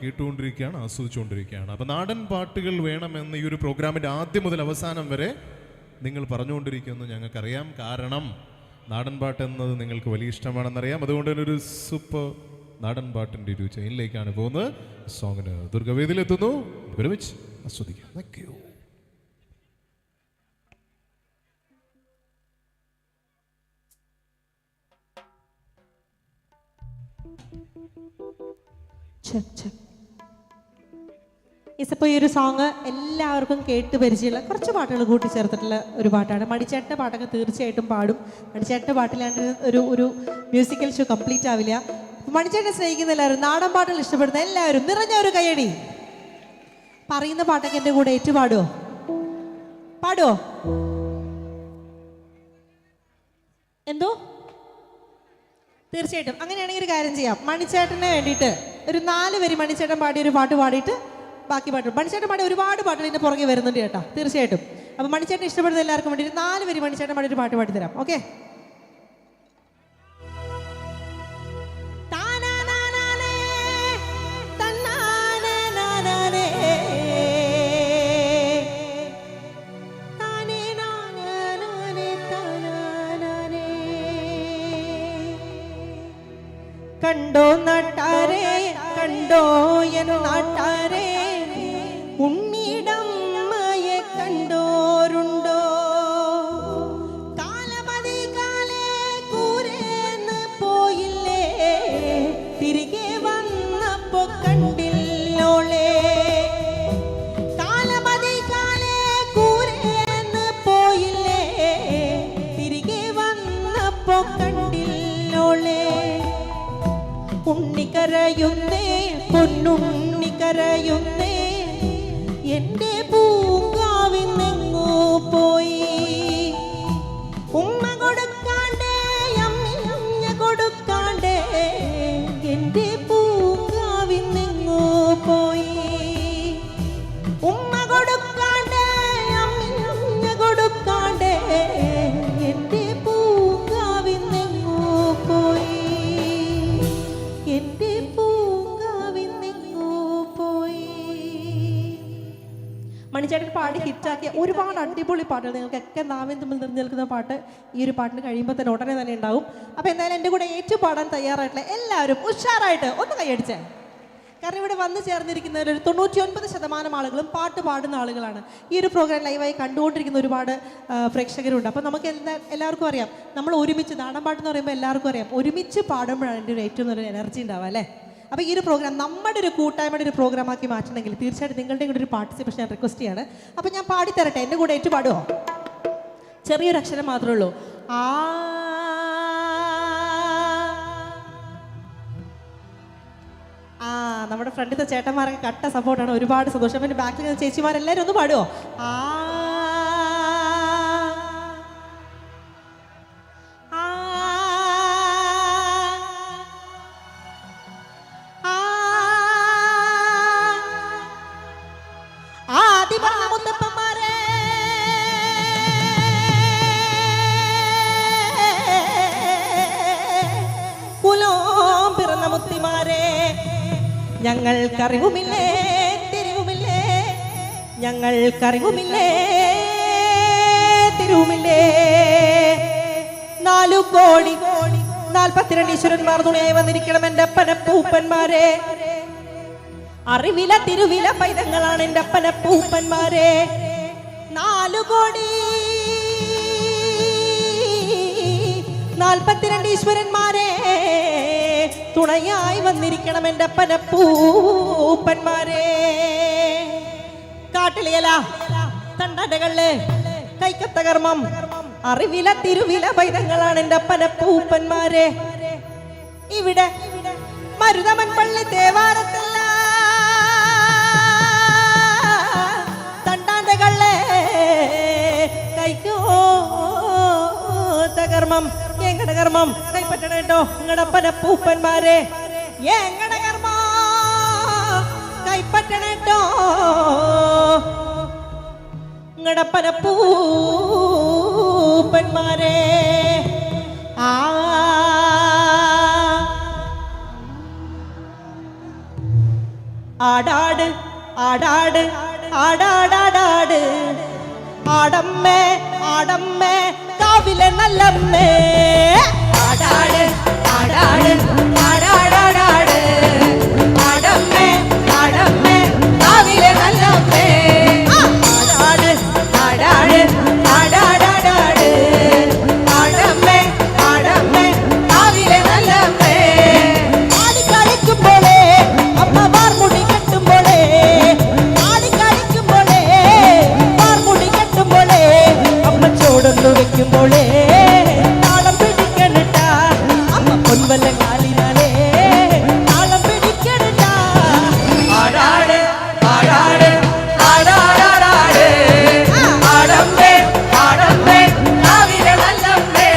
കേട്ടുകൊണ്ടിരിക്കുകയാണ്, ആസ്വദിച്ചുകൊണ്ടിരിക്കുകയാണ്. അപ്പോൾ നാടൻ പാട്ടുകൾ വേണമെന്ന് ഈ ഒരു പ്രോഗ്രാമിൻ്റെ ആദ്യം മുതൽ അവസാനം വരെ നിങ്ങൾ പറഞ്ഞുകൊണ്ടിരിക്കുമെന്ന് ഞങ്ങൾക്കറിയാം. കാരണം നാടൻ പാട്ട് എന്നത് നിങ്ങൾക്ക് വലിയ ഇഷ്ടമാണെന്നറിയാം. അതുകൊണ്ട് തന്നെ ഒരു സൂപ്പർ നാടൻ പാട്ടിൻ്റെ ഒരു ചെയിനിലേക്കാണ് പോകുന്നത്. സോങ്ങിന് ദുർഗവേദിയിലെത്തുന്നു. ഒരുമിച്ച് ആസ്വദിക്കാം. Thank you. ഇപ്പോൾ ഈ ഒരു സോങ് എല്ലാവർക്കും കേട്ട് പരിചയമുള്ള കുറച്ച് പാട്ടുകൾ കൂട്ടിച്ചേർത്തിട്ടുള്ള ഒരു പാട്ടാണ്. മണിച്ചേട്ടൻ്റെ പാട്ടൊക്കെ തീർച്ചയായിട്ടും പാടും. മണിച്ചേട്ടൻ്റെ പാട്ടിലാണ്ട് ഒരു മ്യൂസിക്കൽ ഷോ കംപ്ലീറ്റ് ആവില്ല. മണിച്ചേട്ടനെ സ്നേഹിക്കുന്ന എല്ലാവരും, നാടൻ പാട്ടുകൾ ഇഷ്ടപ്പെടുന്ന എല്ലാവരും നിറഞ്ഞ ഒരു കയ്യടി. പറയുന്ന പാട്ടൊക്കെ എൻ്റെ കൂടെ ഏറ്റുപാടുമോ? പാടുമോ? എന്തോ? തീർച്ചയായിട്ടും. അങ്ങനെയാണെങ്കിൽ ഒരു കാര്യം ചെയ്യാം. മണിച്ചേട്ടന് വേണ്ടിയിട്ട് ഒരു 4 വരി മണിച്ചേട്ടൻ പാടിയ ഒരു പാട്ട് പാടിയിട്ട് ബാക്കി പാട്ട് മണിച്ചേട്ടൻ പാടിയ ഒരുപാട് പാട്ടുകൾ ഇതിൻ്റെ പുറകെ വരുന്നുണ്ട് കേട്ടോ. തീർച്ചയായിട്ടും. അപ്പോൾ മണിച്ചേട്ടൻ ഇഷ്ടപ്പെടുന്ന എല്ലാവർക്കും വേണ്ടി 4 വരി മണിച്ചേട്ടൻ പാടിയ ഒരു പാട്ട് പാടിത്തരാം. ഓക്കെ? കണ്ടോ നാട്ടാരെ, കണ്ടോ എൻ നാട്ടാരെ, ഉണ്ണിടമ്മയെ കണ്ടോരുണ്ടോ? കാലമതികാലേ കൂരേന്ന് പോയില്ലേ, തിരികെ വന്നപ്പോ കണ്ടില്ലോളേ. കാലമതികാലേ കൂരേന്ന് പോയില്ലേ, തിരികെ വന്നപ്പോ കണ്ടില്ലോളേ. ഉണ്ണിക്കരയുന്നേ, പൊന്നുണ്ണിക്കരയുന്നേ, എൻ്റെ പൂങ്കാവിന്നെങ്ങോ പോയി. ഉമ്മ കൊടുക്കാണ്ടേ, അമ്മ കൊടുക്കാണ്ടേ, എൻ്റെ പൂങ്കാവിന്നെങ്ങോ പോയി. ഉമ്മ കൊടുക്കാണ്ടേ, അമ്മ കൊടുക്കാണ്ടേ, എൻ്റെ പൂങ്കാവിന്നെങ്ങോ പോയി. എൻ്റെ പൂങ്കാവിന്നെങ്ങോ പോയി. മണിച്ചേട്ടൻ പാടി ഹിറ്റാക്കിയ ഒരുപാട് അടിപൊളി പാട്ടുകൾ നിങ്ങൾക്കൊക്കെ നാവിൻ തമ്മിൽ നിറഞ്ഞു നിൽക്കുന്ന പാട്ട് ഈ ഒരു പാട്ടിന് കഴിയുമ്പോൾ തന്നെ ഉടനെ തന്നെ ഉണ്ടാവും. അപ്പോൾ എന്തായാലും എൻ്റെ കൂടെ ഏറ്റുപാടാൻ തയ്യാറായിട്ടുള്ള എല്ലാവരും ഉഷാറായിട്ട് ഒന്ന് കൈയടിച്ചേ. കാരണം ഇവിടെ വന്നു ചേർന്നിരിക്കുന്നവർ ഒരു 99% ആളുകളും പാട്ട് പാടുന്ന ആളുകളാണ്. ഈ ഒരു പ്രോഗ്രാം ലൈവായി കണ്ടുകൊണ്ടിരിക്കുന്ന ഒരുപാട് പ്രേക്ഷകരുണ്ട്. അപ്പോൾ നമുക്ക് എല്ലാവർക്കും അറിയാം, നമ്മൾ ഒരുമിച്ച് നാടൻ പാട്ട് എന്ന് പറയുമ്പോൾ എല്ലാവർക്കും അറിയാം, ഒരുമിച്ച് പാടുമ്പോഴാണ് എൻ്റെ ഒരു ഏറ്റവും നല്ലൊരു എനർജി ഉണ്ടാവുക അല്ലേ? അപ്പോൾ ഈ ഒരു പ്രോഗ്രാം നമ്മുടെ ഒരു കൂട്ടായ്മയുടെ ഒരു പ്രോഗ്രാമാക്കി മാറ്റണമെങ്കിൽ തീർച്ചയായിട്ടും നിങ്ങളുടെ കൂടെ ഒരു പാർട്ടിസിപ്പേഷൻ ഞാൻ റിക്വസ്റ്റ് ചെയ്യാണ്. അപ്പോൾ ഞാൻ പാടിത്തരട്ടെ, എൻ്റെ കൂടെ ഏറ്റുപാടുമോ? ചെറിയൊരു അക്ഷരം മാത്രമേ ഉള്ളൂ. നമ്മുടെ ഫ്രണ്ടിലത്തെ ചേട്ടന്മാരൊക്കെ കട്ട സപ്പോർട്ടാണ്. ഒരുപാട് സന്തോഷം. പിന്നെ ബാക്കിൽ ചേച്ചിമാരെല്ലാവരും ഒന്ന് പാടുമോ? ഞങ്ങൾക്കറിവുമില്ലേ, തിരിവുമില്ലേ, ഞങ്ങൾക്കറിവുമില്ലേ, തിരിവുമില്ലേ. 4 കോടി 42 ഈശ്വരന്മാർ തുണയായി വന്നിരിക്കണം എൻ്റെ അപ്പനപ്പൂപ്പന്മാരെ. അറിവില തിരുവില പൈതങ്ങളാണ് എൻ്റെ അപ്പനപ്പൂപ്പന്മാരെ. 4 കോടി 42 ഈശ്വരന്മാരെ തുണയായി വന്നിരിക്കണം എൻ്റെ അപ്പനപ്പൂപ്പന്മാരെ. കാട്ടിലെയല തണ്ടടകള് കൈക്കത്ത കർമ്മം അറിവില തിരുവില പൈതങ്ങളാണ് എൻ്റെ അപ്പനപ്പൂപ്പന്മാരെ. ഇവിടെ മരുതമൻ പള്ളി തേവാരത്തില്ല തണ്ടാണ്ടകളെ കൈക്കോ കർമ്മം എങ്ങടെ കർമ്മം കൈപ്പറ്റണ കേട്ടോ നിങ്ങടപ്പന പൂപ്പന്മാരെ. എങ്ങടെ കർമ്മ കൈപ്പറ്റണ കേട്ടോ നിങ്ങടപ്പന പൂപ്പന്മാരെ. ആടാട് ആടാട് ആടാടാടാട് ആടമ്മേ ആടമ്മേ കാവിലെ നല്ലമ്മേ ആടാട് ആടാട് ആടാടാടാട് ആടമ്മേ ആടമ്മേ കാവിലെ നല്ലമ്മേ ആടാട് ആടാട് ആടാടാടാട് ആടമ്മേ ആടമ്മേ കാവിലെ നല്ലമ്മേ ആടി കളിക്കുമ്പോളേ അമ്മ വാർമുടി കെട്ടുമ്പോളേ ആടി കളിക്കുമ്പോളേ വാർമുടി കെട്ടുമ്പോളേ അമ്മ ചോടൊന്നു വെക്കുമ്പോളേ താളം പിടിക്കണിട്ട അമ്മ പൊൻവല്ല കാലിനാലേ താളം പിടിക്കണിട്ട ആടാട് ആടാട് ആടാടാടാട് ആടമ്മേ ആടമ്മേ കാവിലെ നല്ലമ്മേ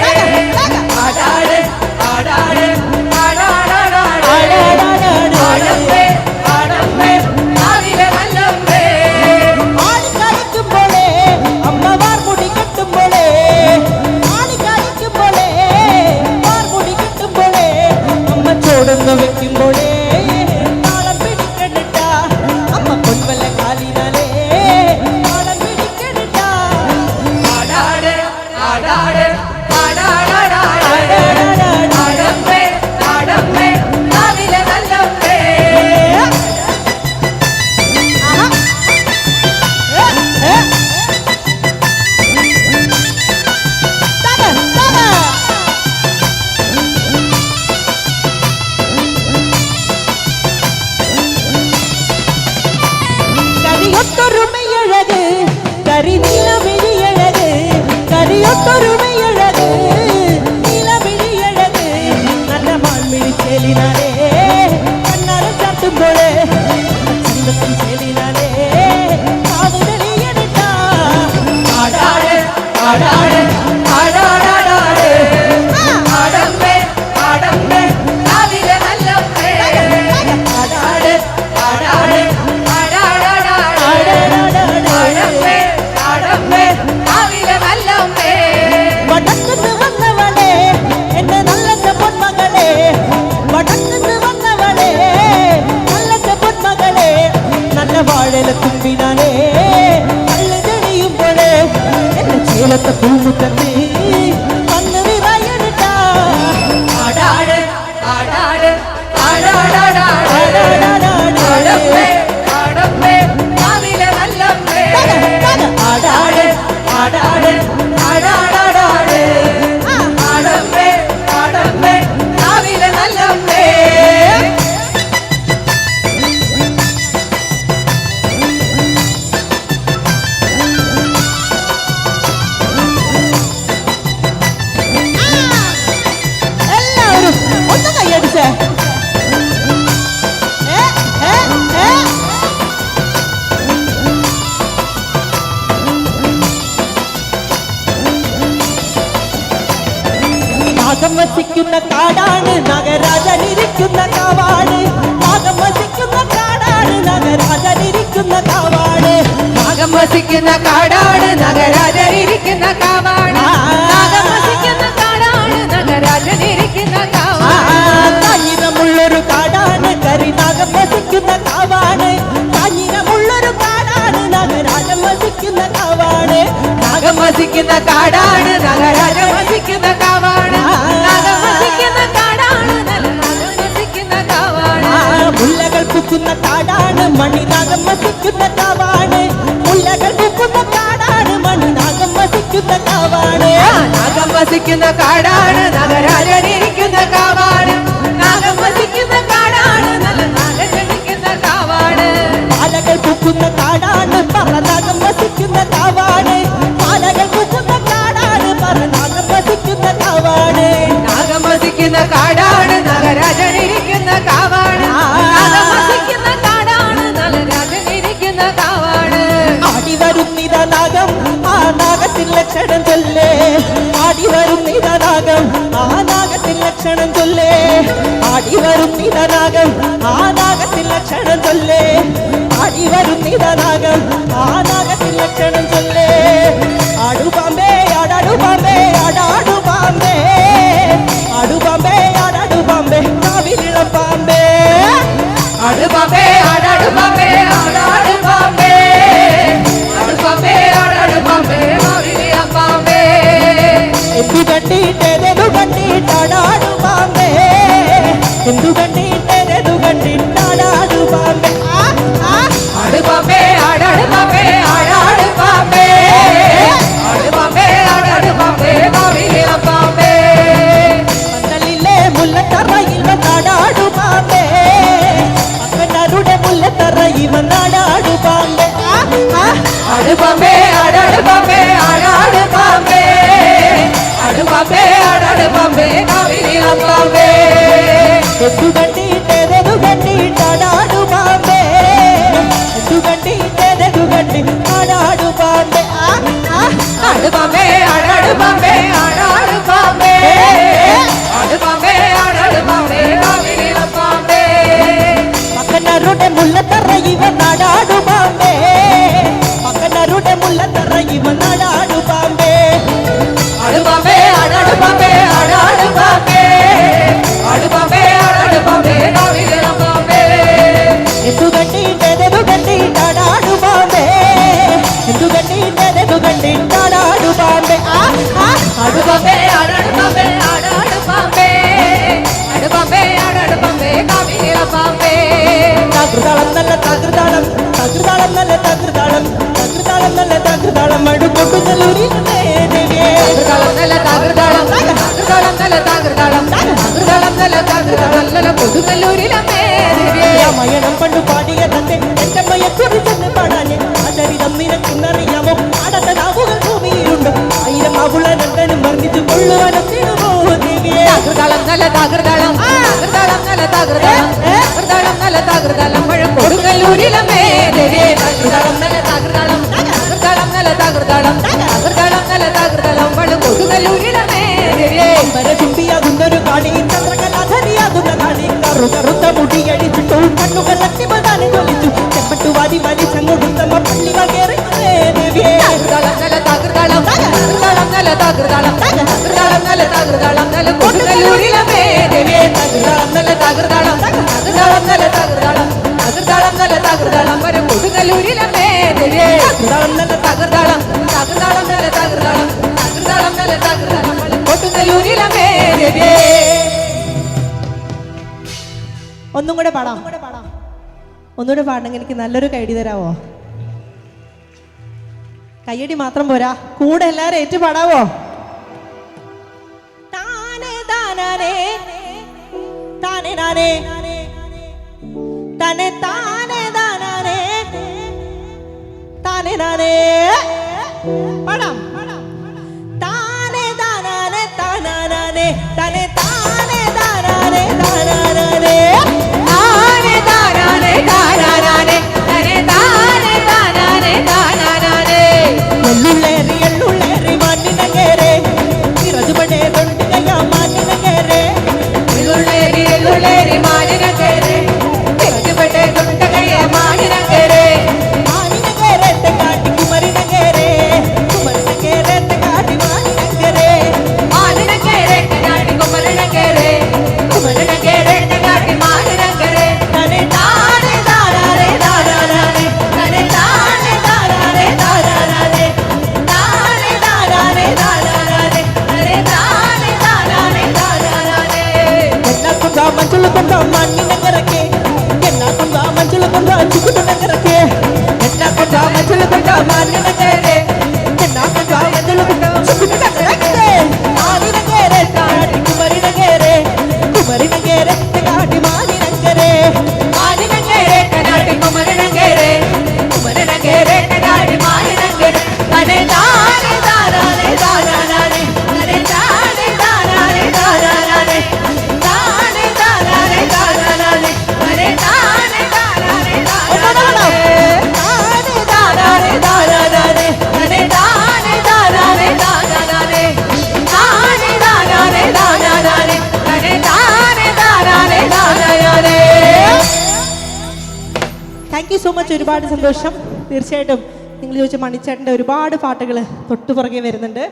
ആടാട് ആടാട് ആടാടാടാട് ആടമ്മേ ആടമ്മേ കാവിലെ നല്ലമ്മേ ആടി കളിക്കുമ്പോളേ അമ്മ വാർമുടി കെട്ടുമ്പോളേ ആടി കളിക്കുമ്പോളേ വാർമുടി കെട്ടുമ്പോളേ അമ്മ ചോടൊന്നു വെക്കുമ്പോളേ താളം പിടിക്കണിട്ട അമ്മ പൊൻവല്ല കാലിനാലേ താളം പിടിക്കണിട്ട ആടാട് ആടാട് ആടാടാടാട് ആടമ്മേ ആടമ്മേ കാവിലെ നല്ലമ്മേ കരിയൊട്ടൊരുമയഴക് കരിനീലമിഴിയഴക് കരിയൊട്ടൊരുമയഴക് നീലമിഴിയഴക് നല്ല മാൻമിഴി ചേലിനാലേ കണ്ണാരം ചാട്ടുമ്പോഴേ ചന്തത്തിൽ ചേലിനാലേ കാവുകളിയണിട്ട ആടാട് ആടാട് ആടാടാടാട് ആടമ്മേ ആടമ്മേ കാവിലെ നല്ലമ്മേ ആടാട് ആടാട് ആടാടാടാട് ആടമ്മേ ആടമ്മേ കാവിലെ നല്ലമ്മേ വടക്കുന്ന് വന്നവളെ എന്റെ നല്ല പൊന്മകളെ വടക്കുന്ന് വന്നവളെ നല്ല പൊന്മകളെ നല്ല വാഴല തുമ്പിനാലേ കള്ള് തെളിയുമ്പോഴേ എന്റെ ചേലത്തെ പൂമുറ്റത്ത് വന്ന് വിറയണിട്ട ആടാട് ആടാട് ആടാടാടാട് ആടമ്മേ ആടമ്മേ കാവിലെ നല്ലമ്മേ ആടാട് ആടാട് ആടാടാടാട് ആടമ്മേ ആടമ്മേ കാവിലെ നല്ലമ്മേ എല്ലാവരും ഒന്ന് കൈയടിച്ചേ ഏ, ഏ, ഏ. നാഗം വസിക്കുന്ന കാടാണ് നഗരാജനിരിക്കുന്ന കാവാണ് നാഗം വസിക്കുന്ന കാടാണ് നഗരാജനിരിക്കുന്ന കാവാണ് നാഗം വസിക്കുന്ന കാടാണ് നഗരാജനിരിക്കുന്ന കാവാണ് നാഗം വസിക്കുന്ന കാടാണ് നഗരാജനിരിക്കുന്ന കാവാണ് കാഞ്ഞിരമുള്ളൊരു കാടാണ് കരിനാഗം വസിക്കുന്ന കാവാണ് കാഞ്ഞിരമുള്ളൊരു കാടാണ് നഗരാജം വസിക്കുന്ന കാവാണ് നാഗം വസിക്കുന്ന കാടാണ് നഗരാജം വസിക്കുന്ന കാവാണ് നാഗം വസിക്കുന്ന കാടാണ് നഗരാജം വസിക്കുന്ന കാവാണ് മുല്ലകൾ പൂക്കുന്ന കാടാണ് മണിനാഗം വസിക്കുന്ന കാവാണ് മുല്ലകൾ പൂക്കുന്ന കാടാണ് മണിനാഗം വസിക്കുന്ന കാവാണ് നാഗം വസിക്കുന്ന കാടാണ് നഗരാജനിരിക്കുന്ന കാവാണ് നാഗം വസിക്കുന്ന കാടാണ് നല്ല നാഗജനിക്കുന്ന കാവാണ് പാലകൾ പൂക്കുന്ന കാടാണ് പറനാഗം വസിക്കുന്ന കാവാണ് പാലകൾ പൂക്കുന്ന കാടാണ് പറനാഗം വസിക്കുന്ന കാവാണ് നാഗം വസിക്കുന്ന കാടാണ് നഗരാജനിരിക്കുന്ന കാവാണ് നാഗം വസിക്കുന്ന കാടാണ് നഗരാജനിരിക്കുന്ന കാവാണ് ആടി വരുന്നിത നാഗം ആ നാഗത്തിൽ ലക്ഷണം ചൊല്ലേ ആടി വരുന്നിത നാഗം ആ നാഗത്തിൽ ലക്ഷണം ചൊല്ലേ ആടി വരുന്നിത നാഗം ആ നാഗത്തിൽ ലക്ഷണം ചൊല്ലേ ആടി വരുന്നിത നാഗം ആ നാഗത്തിൽ ലക്ഷണം ചൊല്ലേ ആടുപാമ്പേ ആടാടുപാമ്പേ ആടാടുപാമ്പേ ആടുപാമ്പേ ആടാടുപാമ്പേ കാവിലിളം പാമ്പേ അടുപാമ്പേ ആടാടുപാമ്പേ മുല്ലത്തറ ഇവൻ നാടാടു പാമ്പേ അടുപാമ്പേ ആടാടുപാമ്പേ ആടാടുപാമ്പേ അടുപാമ്പേ ആടാടുപാമ്പേ കാവിലിളമ്പാമ്പേ എന്തു കണ്ടിട്ടേതു കണ്ടിട്ടാടാടു പാമ്പേ എന്തു കണ്ടിട്ടേതു കണ്ടിട്ടാടാടു പാമ്പേ അടുപാമ്പേ ആടാടുപാമ്പേ ആടാടുപാമ്പേ അടുപാമ്പേ ആടാടുപാമ്പേ കാവിലിളമ്പാമ്പേ മകനരുടെ മുല്ലത്തറ ഇവൻ നാടാടു പാമ്പേ മകനരുടെ മുല്ലത്തറ ഇവൻ നാടാടു പാമ്പേ അടുപാമ്പേ ആടാടുപാമ്പേ ആടാടുപാമ്പേ അടുപാമ്പേ ആടാടുപാമ്പേ കാവിലിളമ്പാമ്പേ എന്തു കണ്ടിട്ടേതു കണ്ടിട്ടാടാടു പാമ്പേ എന്തു കണ്ടിട്ടേതു കണ്ടിട്ടാടാടു പാമ്പേ അടുപാമ്പേ ആടാടുപാമ്പേ ആടാടുപാമ്പേ അടുപാമ്പേ ആടാടുപാമ്പേ കാവിലിളമ്പാമ്പേ തകൃതാളം നല്ല തകൃതാളം തകൃതാളം നല്ല തകൃതാളം തകൃതാളം നല്ല തകൃതാളം അടുക്കൊട്ടുന്നലൂരിലെ താകൃതാളം നല്ല താകൃതാളം താകൃതാളം നല്ല താകൃതാളം താകൃതാളം നല്ല താകൃതാളം നല്ല കൊടുങ്ങല്ലൂരിലമ്മേ രാമായണം പണ്ടു പാടിയ തന്റെ എന്റെ മയക്കുറിച്ചെന്ന് പാടാനെ ആചരിതം നിനക്കിന്നറിയാമോ ആടത്ത നാവുകൾ ഭൂമിയിലുണ്ട് ആയിരം ആവുള്ള രണ്ടനും വർണ്ണിച്ചു കൊള്ളുവാനും തിരുമോ ദേവിയെ താകൃതാളം നല്ല താകൃതാളം താകൃതാളം നല്ല താകൃതാളം താകൃതാളം നല്ല താകൃതാളം മഴ കൊടുങ്ങല്ലൂരിലമ്മേ താകൃതാളം നല്ല താകൃതാളം താകൃതാളം നല്ല താകൃതാളം താകൃതാളം നല്ല താകൃതാളം മഴ കൊടുങ്ങല്ലൂരിലമ്മേ ചുംബിയാകുന്നൊരു കാണി ചന്ദ്രകലാധരിയാകുന്ന കാണി കറുത്ത മുടിയടിച്ചിട്ടു കണ്ണുകൾ അത്തിമതാനെ തൊലിച്ചു ചെപ്പട്ടു വാരി വലിച്ചങ്ങൊടുത്തമ്മ പള്ളികൾ കയറി ദേവിയെ താകൃതാളം നല്ല താകൃതാളം താകൃതാളം നല്ല താകൃതാളം താകൃതാളം നല്ല താകൃതാളം നല്ല കൊടുങ്ങല്ലൂരിലമ്മേ താകൃതാളം നല്ല താകൃതാളം താകൃതാളം നല്ല താകൃതാളം താകൃതാളം നല്ല താകൃതാളം മഴ കൊടുങ്ങല്ലൂരിലമ്മേ താകൃതാളം നല്ല താകൃതാളം താകൃതാളം നല്ല താകൃതാളം താകൃതാളം നല്ല താകൃതാളം മഴ കൊടുങ്ങല്ലൂരിലമ്മേ ഒന്നും കൂടെ പാടാം ഒന്നുകൂടെ പാടണമെങ്കിൽ എനിക്ക് നല്ലൊരു കൈഡി തരാവോ കയ്യടി മാത്രം പോരാ കൂടെ എല്ലാരും ഏറ്റു പാടാവോ താനേ താനാനേ താനേ നാനേ തന്നെ താനേ താനാനേ താനേ നാനേ പാടാം താനേ താനാനേ താനാനേ തന്നെ താനേ താനാനേ താനാനേ താനേ താനാനേ താനാനേ തനേ താനേ താനാനേ താനാനേ എള്ളുള്ളേറി മാനിനങ്ങേരെ ഇറതുപടേ തൊണ്ടിനയ മാനിനങ്ങേരെ എള്ളുള്ളേരി മാനിനങ്ങേരെ തെറ്റുപെട്ടേ തൊണ്ടകയ മാനിനങ്ങേരെ മാനിനങ്ങേരെ തെക്കാട്ടി കുമരിനങ്ങേരെ കുമരിനങ്ങേരെ തെക്കാട്ടി മാനിനങ്ങേരെ മാനിനങ്ങേരെ കനാടി കുമരനങ്ങേരെ കുമരനങ്ങേരെ കനാടി മാനിനങ്ങേരെ തന്നെ താനേ താനാനേ താനാനേ തനേ താനേ താനാനേ താനാനേ താനേ താനാനേ താനാനേ തനേ താനേ താനാനേ താനാനേ ఎన్నాకుండా మంచులు కొండ మానినగరకే ఎన్నాకుండా మంచులు కొండ చుకుటునగరకే ఎన్నాకుండా మంచులు కొండ మానినగరే ఎన్నాకుండా మంచులు కొండ చుకుటునగరకే మానినగరే తాటి కుమరినగరే కుమరినగరే తాటి మానినగరే മാനിനങ്ങേരെ കനാടി കുമരനങ്ങേരെ കുമരനങ്ങേരെ കനാടി മാനിനങ്ങേരെ തനേ താനേ താനാനേ താനാനേ തനേ താനേ താനാനേ താനാനേ താനേ താനാനേ താനാനേ തനേ താനേ താനാനേ താനാനേ താനേ താനാനേ താനാനേ തനേ താനേ താനാനേ താനാനേ താനേ താനാനേ താനാനേ തനേ താനേ താനാനേ താനാനേ താങ്ക് യു സോ മച്ച് ഒരുപാട് സന്തോഷം തീർച്ചയായിട്ടും നിങ്ങൾ ചോദിച്ച മണിച്ചേട്ടൻ്റെ ഒരുപാട് പാട്ടുകൾ തൊട്ടുപുറകെ വരുന്നുണ്ട്